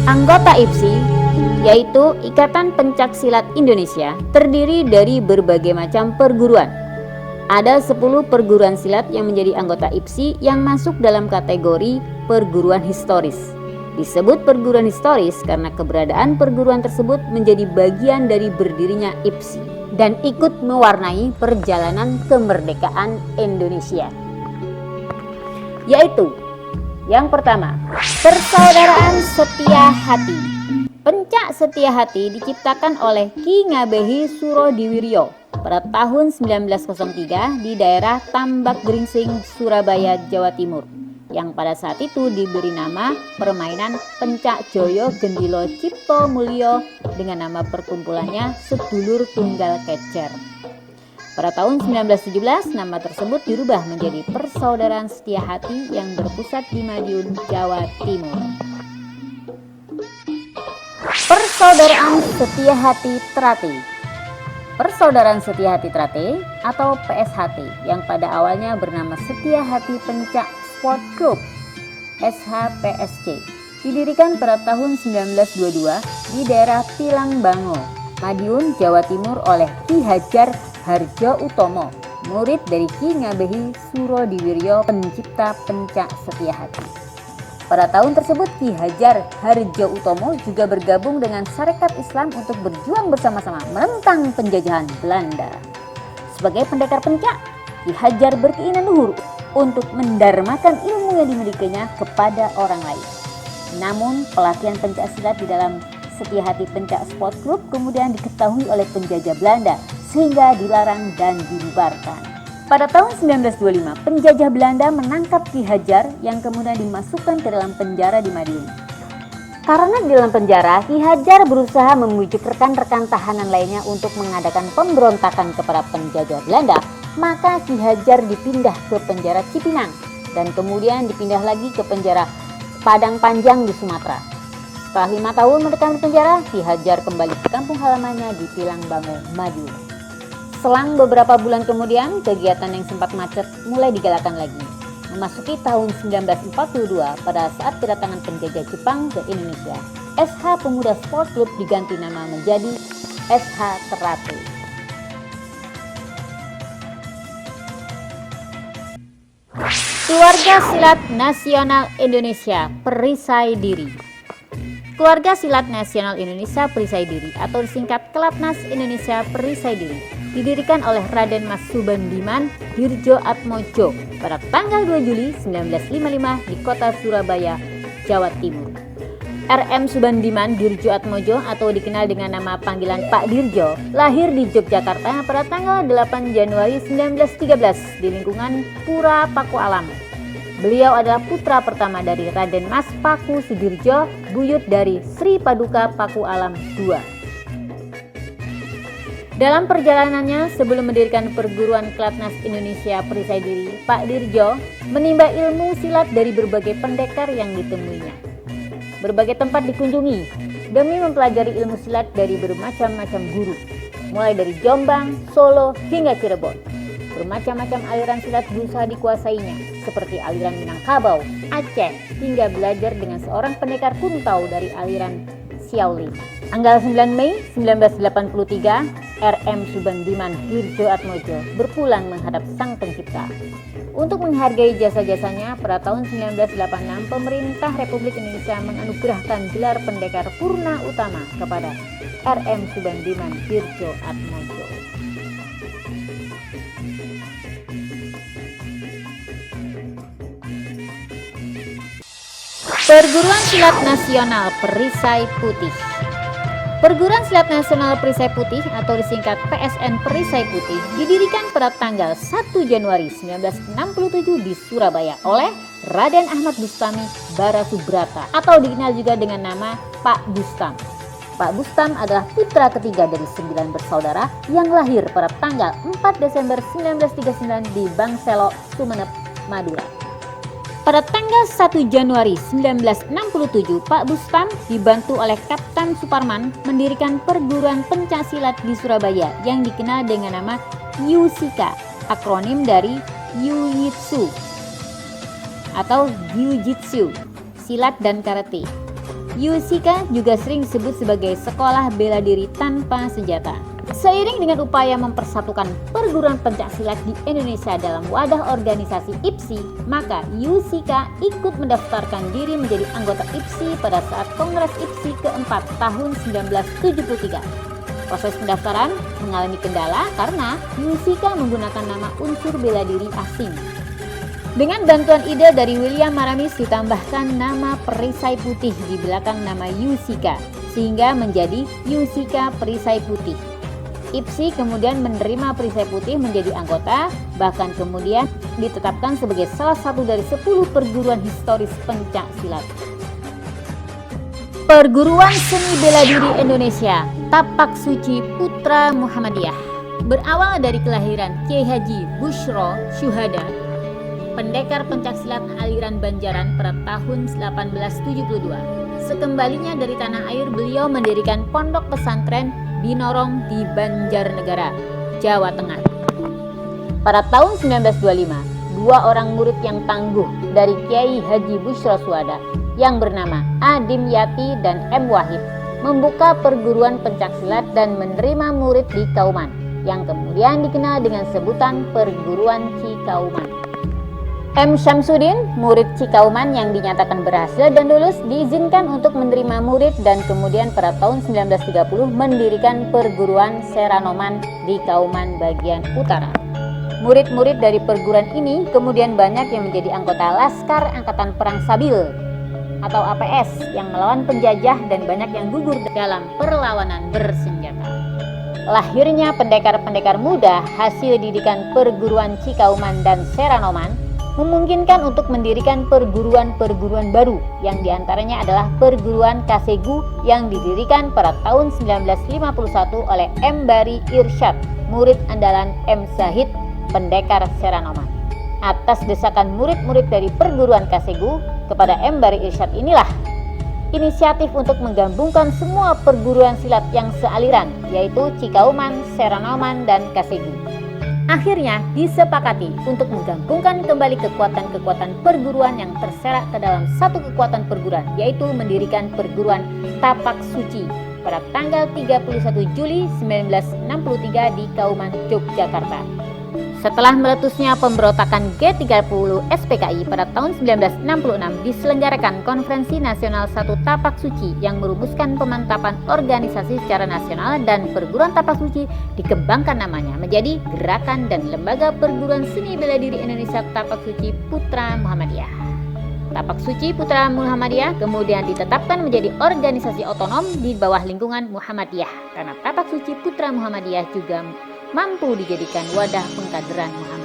Anggota IPSI, yaitu Ikatan Pencak Silat Indonesia, terdiri dari berbagai macam perguruan. Ada 10 perguruan silat yang menjadi anggota IPSI yang masuk dalam kategori perguruan historis. Disebut perguruan historis karena keberadaan perguruan tersebut menjadi bagian dari berdirinya IPSI dan ikut mewarnai perjalanan kemerdekaan Indonesia. Yaitu yang pertama, Persaudaraan Setia Hati. Pencak Setia Hati diciptakan oleh Ki Ngabehi Surodiwiryo pada tahun 1903 di daerah Tambak Gringsing, Surabaya, Jawa Timur, yang pada saat itu diberi nama permainan Pencak Joyo Gendilo Cipto Mulyo dengan nama perkumpulannya Sedulur Tunggal Kecer. Pada tahun 1917, nama tersebut dirubah menjadi Persaudaraan Setia Hati yang berpusat di Madiun, Jawa Timur. Persaudaraan Setia Hati Trate. Persaudaraan Setia Hati Trate atau PSHT yang pada awalnya bernama Setia Hati Pencak Sport Club SHPSC didirikan pada tahun 1922 di daerah Pilangbango, Madiun, Jawa Timur oleh Ki Hajar Harjo Utomo, murid dari Ki Ngabehi Surodiwiryo, pencipta Pencak Setia Hati. Pada tahun tersebut Ki Hajar Harjo Utomo juga bergabung dengan Sarekat Islam untuk berjuang bersama-sama menentang penjajahan Belanda. Sebagai pendekar pencak, Ki Hajar berkeinginan luhur untuk mendarmakan ilmu yang dimilikinya kepada orang lain. Namun pelatihan pencak silat di dalam Setia Hati Pencak Sport Club kemudian diketahui oleh penjajah Belanda sehingga dilarang dan dibubarkan. Pada tahun 1925, penjajah Belanda menangkap Ki Hajar yang kemudian dimasukkan ke dalam penjara di Madiun. Karena di dalam penjara, Ki Hajar berusaha membujuk rekan-rekan tahanan lainnya untuk mengadakan pemberontakan kepada penjajah Belanda, maka Ki Hajar dipindah ke penjara Cipinang dan kemudian dipindah lagi ke penjara Padang Panjang di Sumatera. Setelah 5 tahun mendekam di penjara, Ki Hajar kembali ke kampung halamannya di Pilangbango, Madiun. Selang beberapa bulan kemudian, kegiatan yang sempat macet mulai digalakan lagi. Memasuki tahun 1942, pada saat kedatangan penjajah Jepang ke Indonesia, SH Pemuda Sport Club diganti nama menjadi SH Trate. Keluarga Silat Nasional Indonesia Perisai Diri. Keluarga Silat Nasional Indonesia Perisai Diri atau disingkat Kelatnas Indonesia Perisai Diri didirikan oleh Raden Mas Subandiman Dirjo Atmojo pada tanggal 2 Juli 1955 di kota Surabaya, Jawa Timur. RM Subandiman Dirjo Atmojo atau dikenal dengan nama panggilan Pak Dirjo lahir di Yogyakarta pada tanggal 8 Januari 1913 di lingkungan Pura Paku Alam. Beliau adalah putra pertama dari Raden Mas Paku Sudirjo, buyut dari Sri Paduka Paku Alam II. Dalam perjalanannya sebelum mendirikan perguruan Kelatnas Indonesia Perisai Diri, Pak Dirjo menimba ilmu silat dari berbagai pendekar yang ditemuinya. Berbagai tempat dikunjungi demi mempelajari ilmu silat dari bermacam-macam guru, mulai dari Jombang, Solo, hingga Cirebon. Bermacam-macam aliran silat berusaha dikuasainya, seperti aliran Minangkabau, Aceh, hingga belajar dengan seorang pendekar kuntau dari aliran Shaolin. Tanggal 9 Mei 1983, RM Subandiman Dirjo Atmojo berpulang menghadap Sang Pencipta. Untuk menghargai jasa-jasanya, pada tahun 1986 pemerintah Republik Indonesia menganugerahkan gelar pendekar Purna Utama kepada RM Subandiman Dirjo Atmojo. Perguruan Silat Nasional Perisai Putih. Perguruan Silat Nasional Perisai Putih atau disingkat PSN Perisai Putih didirikan pada tanggal 1 Januari 1967 di Surabaya oleh Raden Ahmad Bustami Barasubrata atau dikenal juga dengan nama Pak Bustam. Pak Bustam adalah putra ketiga dari 9 bersaudara yang lahir pada tanggal 4 Desember 1939 di Bangselo, Sumeneb, Madura. Pada tanggal 1 Januari 1967, Pak Bustam dibantu oleh Kapten Suparman mendirikan perguruan pencaksilat di Surabaya yang dikenal dengan nama YUSIKA, akronim dari Jiu-Jitsu atau Jiu-Jitsu, silat dan karate. Yusika juga sering disebut sebagai sekolah bela diri tanpa senjata. Seiring dengan upaya mempersatukan perguruan pencaksilat di Indonesia dalam wadah organisasi IPSI, maka Yusika ikut mendaftarkan diri menjadi anggota IPSI pada saat Kongres IPSI keempat tahun 1973. Proses pendaftaran mengalami kendala karena Yusika menggunakan nama unsur bela diri asing. Dengan bantuan ide dari William Maramis ditambahkan nama perisai putih di belakang nama Yusika, sehingga menjadi Yusika Perisai Putih. IPSI kemudian menerima perisai putih menjadi anggota, bahkan kemudian ditetapkan sebagai salah satu dari 10 perguruan historis pencak silat. Perguruan Seni Bela Diri Indonesia, Tapak Suci Putra Muhammadiyah, berawal dari kelahiran Kiai Haji Bushro Syuhada, pendekar pencaksilat aliran Banjaran pada tahun 1872. Sekembalinya dari tanah air, beliau mendirikan pondok pesantren Binorong di Banjarnegara, Jawa Tengah. Pada tahun 1925, 2 orang murid yang tangguh dari Kiai Haji Bushro Syuhada yang bernama Adim Yati dan M. Wahid membuka perguruan pencaksilat dan menerima murid di Kauman, yang kemudian dikenal dengan sebutan Perguruan Cikauman. M. Syamsuddin, murid Cikauman yang dinyatakan berhasil dan lulus, diizinkan untuk menerima murid dan kemudian pada tahun 1930 mendirikan perguruan Seranoman di Kauman bagian utara. Murid-murid dari perguruan ini kemudian banyak yang menjadi anggota Laskar Angkatan Perang Sabil atau APS yang melawan penjajah dan banyak yang gugur dalam perlawanan bersenjata. Lahirnya pendekar-pendekar muda hasil didikan perguruan Cikauman dan Seranoman memungkinkan untuk mendirikan perguruan-perguruan baru yang diantaranya adalah perguruan Kasegu yang didirikan pada tahun 1951 oleh M. Bari Irsyad, murid andalan M. Zahid, pendekar Seranoman. Atas desakan murid-murid dari perguruan Kasegu kepada M. Bari Irsyad inilah inisiatif untuk menggabungkan semua perguruan silat yang sealiran, yaitu Cikauman, Seranoman, dan Kasegu. Akhirnya disepakati untuk menggabungkan kembali kekuatan-kekuatan perguruan yang terserak ke dalam satu kekuatan perguruan, yaitu mendirikan perguruan Tapak Suci pada tanggal 31 Juli 1963 di Kauman, Yogyakarta. Setelah meletusnya pemberontakan G30 SPKI pada tahun 1966, diselenggarakan Konferensi Nasional 1 Tapak Suci yang merumuskan pemantapan organisasi secara nasional, dan perguruan Tapak Suci dikembangkan namanya menjadi Gerakan dan Lembaga Perguruan Seni Bela Diri Indonesia Tapak Suci Putra Muhammadiyah. Tapak Suci Putra Muhammadiyah kemudian ditetapkan menjadi organisasi otonom di bawah lingkungan Muhammadiyah karena Tapak Suci Putra Muhammadiyah juga mampu dijadikan wadah pengkaderan Muhammadiyah.